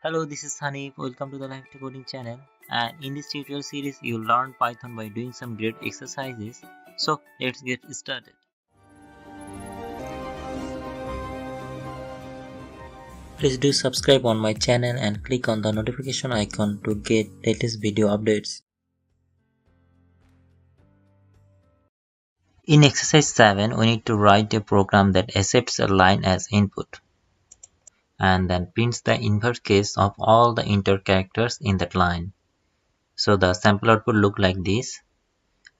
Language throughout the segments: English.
Hello, this is Hanif. Welcome to the Live Coding channel. And in this tutorial series, you'll learn Python by doing some great exercises. So let's get started. Please do subscribe on my channel and click on the notification icon to get latest video updates. In exercise 7, we need to write a program that accepts a line as input and then prints the inverse case of all the enter characters in that line. So the sample output look like this.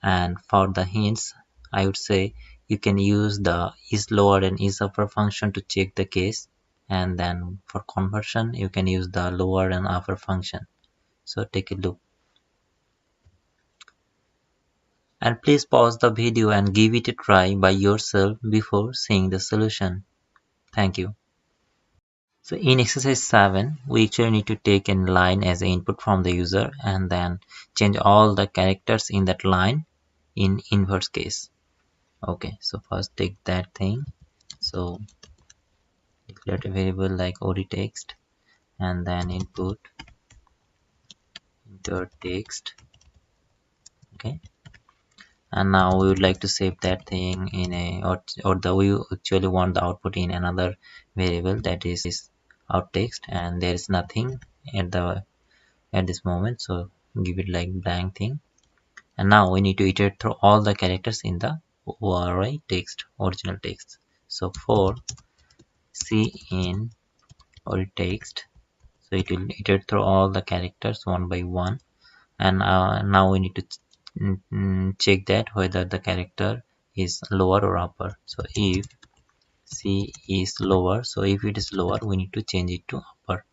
And for the hints, I would say you can use the isLower and isUpper function to check the case, and then for conversion you can use the lower and upper function. So take a look, and please pause the video and give it a try by yourself before seeing the solution. Thank you. So in exercise 7, we actually need to take a line as an input from the user and then change all the characters in that line in inverse case. Okay, so first take that thing. So declare a variable like edureka and then input enter text. Okay, and now we would like to save that thing in a or the we actually want the output in another variable, that is out text, and there is nothing at this moment, so give it like blank thing. And now we need to iterate through all the characters in the array text, original text. So for cin or text, so it will iterate through all the characters one by one, and now we need to check that whether the character is lower or upper. So if c is lower, so if it is lower we need to change it to upper,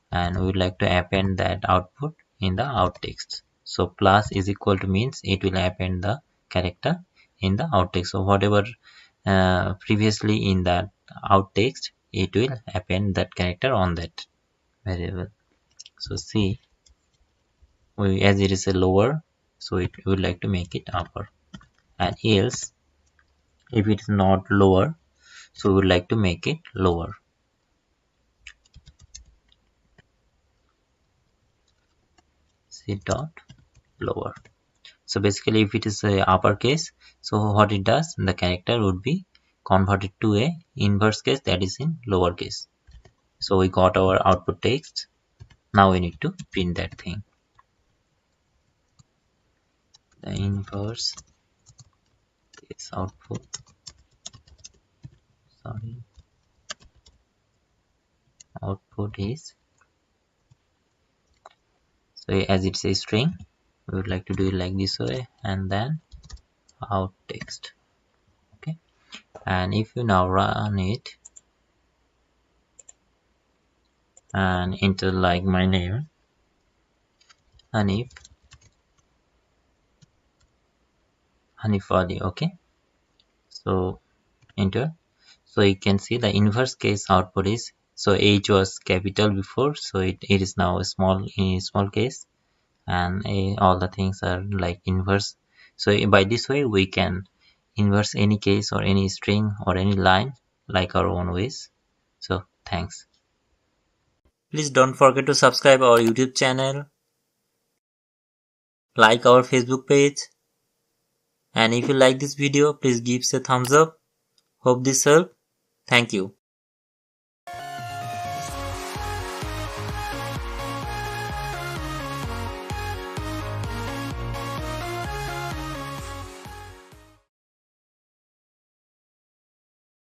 and we would like to append that output in the out text. So plus is equal to means it will append the character in the out text. So whatever previously in that out text, it will append that character on that variable. So C, as it is a lower, so it would like to make it upper, and else if it is not lower, so we would like to make it lower. C dot lower. So basically if it is a uppercase, so what it does, the character would be converted to a inverse case, that is in lower case. So we got our output text. Now we need to print that thing. The inverse case output, output is, so as it's a string, we would like to do it like this way, and then out text. Okay, and if you now run it and enter like my name Hanif Ali, okay, so enter. So you can see the inverse case output is, so H was capital before, so it is now a small case, and all the things are like inverse. So by this way we can inverse any case or any string or any line like our own ways. So thanks. Please don't forget to subscribe our YouTube channel, like our Facebook page, and if you like this video, please give a thumbs up. Hope this helped. Thank you.